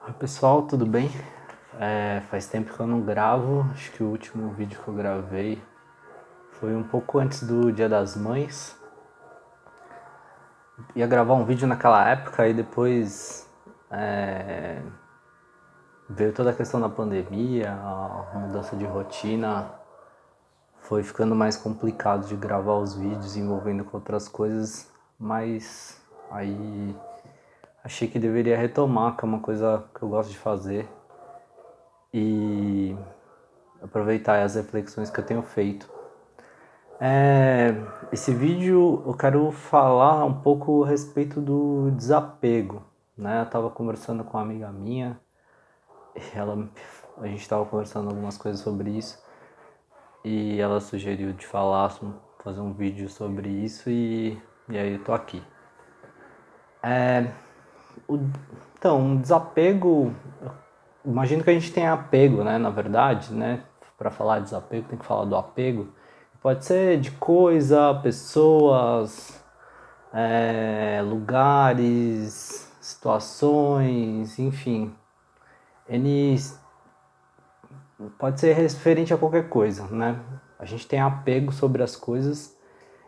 Oi pessoal, tudo bem? Faz tempo que eu não gravo, acho que o último vídeo que eu gravei foi um pouco antes do Dia das Mães. Ia gravar um vídeo naquela época e depois veio toda a questão da pandemia, a mudança de rotina, foi ficando mais complicado de gravar os vídeos envolvendo com outras coisas, mas aí achei que deveria retomar, que é uma coisa que eu gosto de fazer. E aproveitar as reflexões que eu tenho feito. Esse vídeo eu quero falar um pouco a respeito do desapego, né? Eu estava conversando com uma amiga minha, a gente estava conversando algumas coisas sobre isso e ela sugeriu de fazer um vídeo sobre isso e aí eu tô aqui. Então, um desapego, imagino que a gente tenha apego, né? Na verdade, né? Para falar de desapego tem que falar do apego. Pode ser de coisa, pessoas, lugares, situações, enfim. Ele pode ser referente a qualquer coisa, né? A gente tem apego sobre as coisas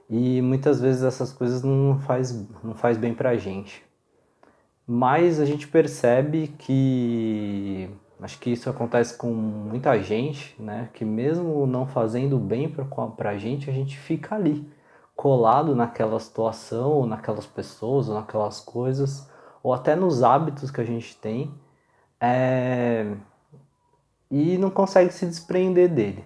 e muitas vezes essas coisas não faz bem pra gente. Mas a gente percebe que acho que isso acontece com muita gente, né? Que mesmo não fazendo bem pra gente, a gente fica ali, colado naquela situação, ou naquelas pessoas, ou naquelas coisas, ou até nos hábitos que a gente tem, e não consegue se desprender dele,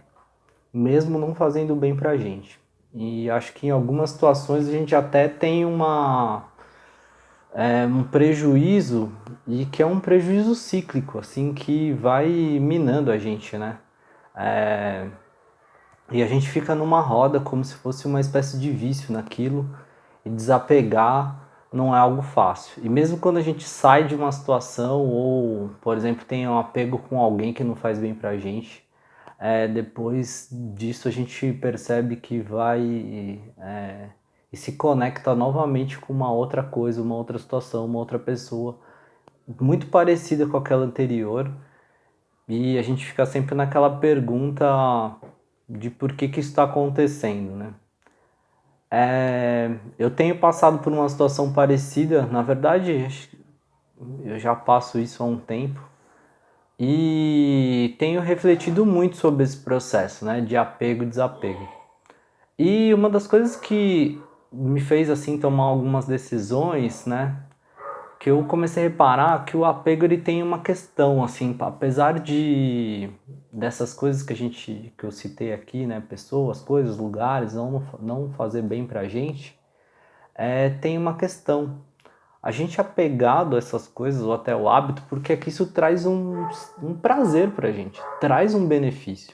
mesmo não fazendo bem pra gente. E acho que em algumas situações a gente até tem um prejuízo, e que é um prejuízo cíclico, assim, que vai minando a gente, né? E a gente fica numa roda como se fosse uma espécie de vício naquilo, e desapegar não é algo fácil. E mesmo quando a gente sai de uma situação, ou, por exemplo, tem um apego com alguém que não faz bem pra gente, depois disso a gente percebe que e se conecta novamente com uma outra coisa, uma outra situação, uma outra pessoa, muito parecida com aquela anterior, e a gente fica sempre naquela pergunta de por que isso está acontecendo, né? Eu tenho passado por uma situação parecida, na verdade, eu já passo isso há um tempo, e tenho refletido muito sobre esse processo, né, de apego e desapego. E uma das coisas que me fez assim tomar algumas decisões, né, que eu comecei a reparar que o apego ele tem uma questão assim, apesar de dessas coisas que eu citei aqui, né, pessoas, coisas, lugares, não fazer bem pra gente, tem uma questão. A gente é apegado a essas coisas ou até o hábito porque é que isso traz um prazer pra gente, traz um benefício.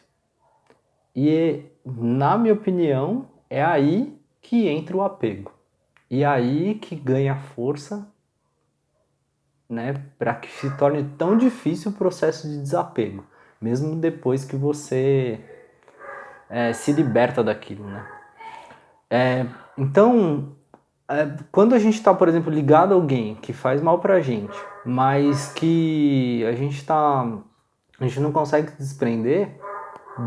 E, na minha opinião, é aí que entra o apego. E é aí que ganha força, né, para que se torne tão difícil o processo de desapego, mesmo depois que você se liberta daquilo, né? Então, quando a gente está, por exemplo, ligado a alguém que faz mal pra gente, mas que a gente não consegue se desprender,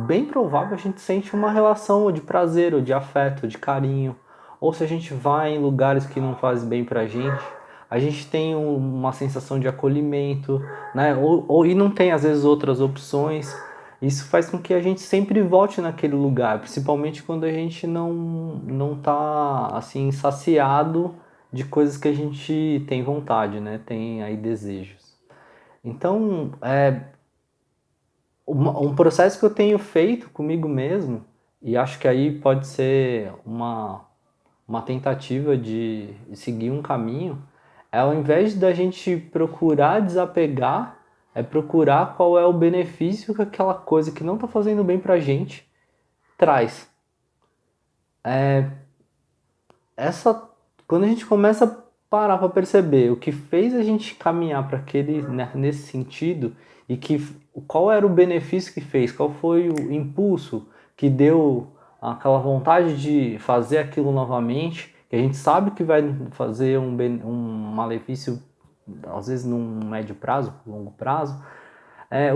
bem provável a gente sente uma relação de prazer, ou de afeto, de carinho. Ou se a gente vai em lugares que não fazem bem pra gente, a gente tem uma sensação de acolhimento, né? E não tem às vezes outras opções. Isso faz com que a gente sempre volte naquele lugar, principalmente quando a gente não tá assim saciado de coisas que a gente tem vontade, né? Tem aí desejos. Então, um processo que eu tenho feito comigo mesmo, e acho que aí pode ser uma tentativa de seguir um caminho, é ao invés da gente procurar desapegar, é procurar qual é o benefício que aquela coisa que não está fazendo bem pra gente traz. Essa, quando a gente começa a parar para perceber o que fez a gente caminhar para aquele, né, nesse sentido, e qual era o benefício que fez, qual foi o impulso que deu aquela vontade de fazer aquilo novamente, que a gente sabe que vai fazer um malefício às vezes num médio prazo, longo prazo,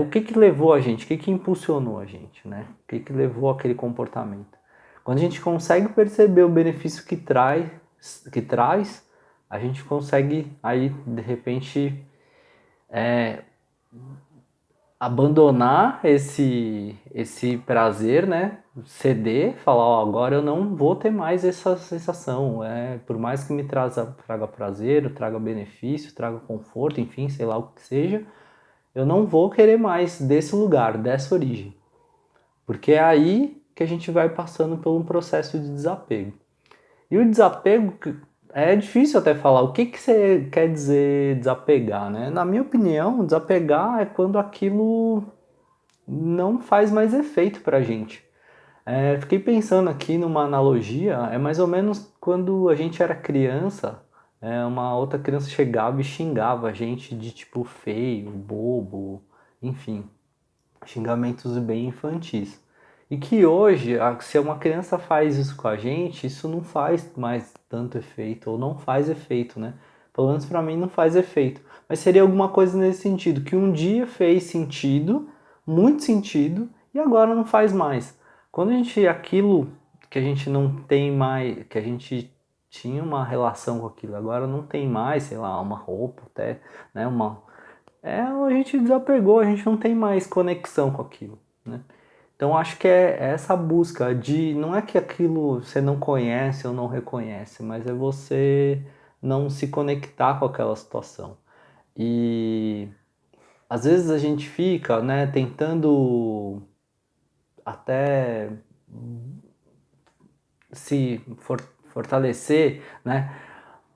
o que que levou a gente, o que que impulsionou a gente, né? O que que levou aquele comportamento? Quando a gente consegue perceber o benefício que traz, a gente consegue aí, de repente, abandonar esse prazer, né? Ceder, falar, ó, agora eu não vou ter mais essa sensação. Por mais que me traga prazer, traga benefício, traga conforto, enfim, sei lá o que seja, eu não vou querer mais desse lugar, dessa origem. Porque é aí que a gente vai passando por um processo de desapego. E o desapego é difícil até falar. O que que você quer dizer desapegar, né? Na minha opinião, desapegar é quando aquilo não faz mais efeito pra gente. Fiquei pensando aqui numa analogia, é mais ou menos quando a gente era criança, uma outra criança chegava e xingava a gente de tipo feio, bobo, enfim, xingamentos bem infantis. E que hoje, se uma criança faz isso com a gente, isso não faz mais tanto efeito, ou não faz efeito, né? Pelo menos pra mim não faz efeito. Mas seria alguma coisa nesse sentido, que um dia fez sentido, muito sentido, e agora não faz mais. Quando a gente, aquilo que a gente não tem mais, que a gente tinha uma relação com aquilo, agora não tem mais, sei lá, uma roupa até, né, a gente desapegou, a gente não tem mais conexão com aquilo, né? Então acho que é essa busca de, não é que aquilo você não conhece ou não reconhece, mas é você não se conectar com aquela situação. E às vezes a gente fica, né, tentando até se fortalecer, né,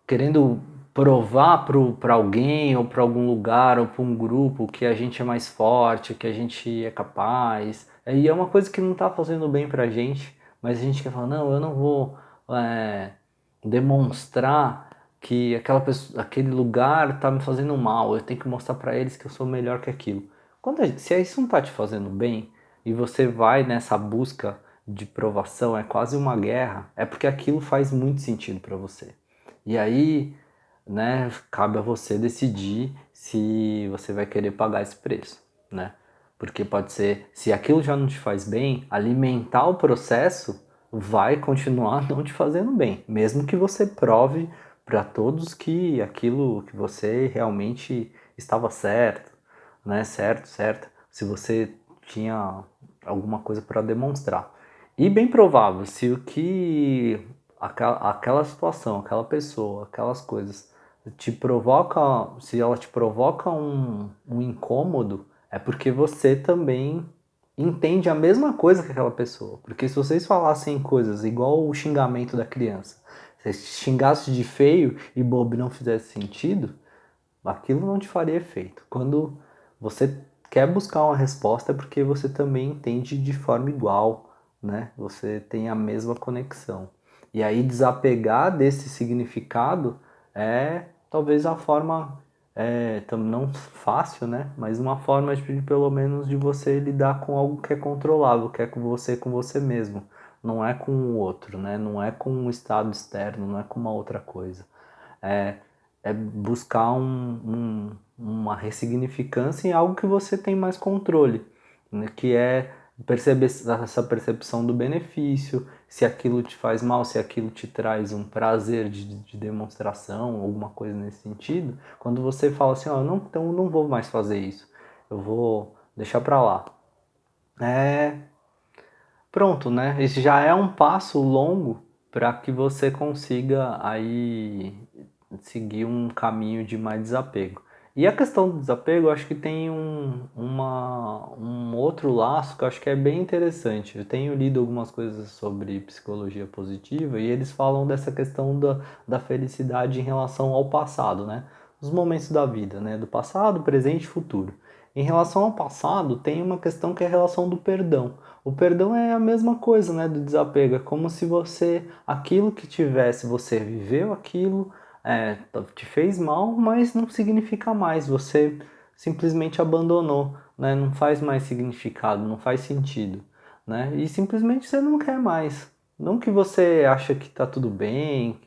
querendo provar para alguém ou para algum lugar ou para um grupo que a gente é mais forte, que a gente é capaz. E é uma coisa que não está fazendo bem para a gente, mas a gente quer falar, não, eu não vou demonstrar que aquele lugar está me fazendo mal, eu tenho que mostrar para eles que eu sou melhor que aquilo. Se isso não está te fazendo bem e você vai nessa busca de provação, é quase uma guerra, é porque aquilo faz muito sentido para você. E aí, né, cabe a você decidir se você vai querer pagar esse preço, né? Porque pode ser, se aquilo já não te faz bem, alimentar o processo vai continuar não te fazendo bem, mesmo que você prove para todos que aquilo que você realmente estava certo, né? Certo. Se você tinha alguma coisa para demonstrar. E bem provável, se o que aquela situação, aquela pessoa, aquelas coisas te provoca, se ela te provoca um incômodo, é porque você também entende a mesma coisa que aquela pessoa. Porque se vocês falassem coisas igual o xingamento da criança, se xingasse de feio e bobo e não fizesse sentido, aquilo não te faria efeito. Quando você quer buscar uma resposta é porque você também entende de forma igual, né? Você tem a mesma conexão. E aí desapegar desse significado é talvez a forma, não fácil, né? Mas uma forma de pelo menos de você lidar com algo que é controlável, que é com você mesmo. Não é com o outro, né? Não é com um estado externo, não é com uma outra coisa. É, é buscar uma ressignificância em algo que você tem mais controle, né? Que é perceber essa percepção do benefício, se aquilo te faz mal, se aquilo te traz um prazer de demonstração, alguma coisa nesse sentido. Quando você fala assim, ó, não, então eu não vou mais fazer isso, eu vou deixar pra lá. Pronto, né? Esse já é um passo longo para que você consiga aí seguir um caminho de mais desapego. E a questão do desapego, eu acho que tem um outro laço que eu acho que é bem interessante. Eu tenho lido algumas coisas sobre psicologia positiva e eles falam dessa questão da felicidade em relação ao passado, né? Os momentos da vida, né? Do passado, presente e futuro. Em relação ao passado, tem uma questão que é a relação do perdão. O perdão é a mesma coisa, né, do desapego. É como se aquilo que tivesse, você viveu aquilo, te fez mal, mas não significa mais. Você simplesmente abandonou, né? Não faz mais significado, não faz sentido, né? E simplesmente você não quer mais. Não que você acha que tá tudo bem,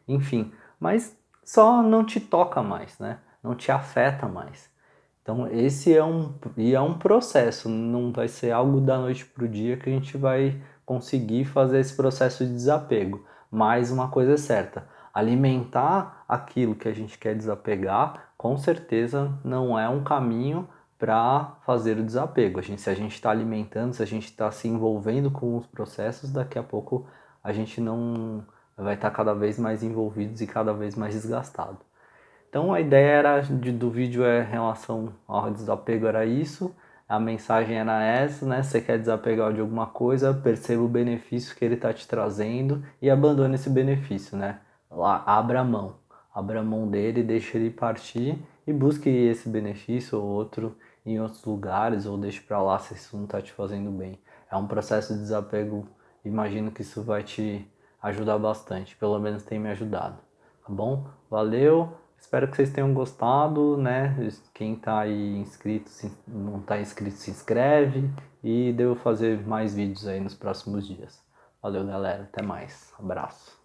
enfim, mas só não te toca mais, né? não te afeta mais. Então esse é um processo, não vai ser algo da noite para o dia que a gente vai conseguir fazer esse processo de desapego. Mas uma coisa é certa, alimentar aquilo que a gente quer desapegar, com certeza não é um caminho para fazer o desapego. Se a gente está alimentando, se a gente está se envolvendo com os processos, daqui a pouco a gente não vai estar cada vez mais envolvidos e cada vez mais desgastado. Então a ideia do vídeo em relação ao desapego era isso, a mensagem era essa, né? Você quer desapegar de alguma coisa, perceba o benefício que ele está te trazendo e abandone esse benefício, né? Lá, abra mão dele, deixe ele partir e busque esse benefício ou outro em outros lugares ou deixe para lá se isso não está te fazendo bem. É um processo de desapego, imagino que isso vai te ajudar bastante, pelo menos tem me ajudado, tá bom? Valeu! Espero que vocês tenham gostado, né? Quem tá aí inscrito, não tá inscrito, se inscreve e devo fazer mais vídeos aí nos próximos dias. Valeu, galera. Até mais. Abraço.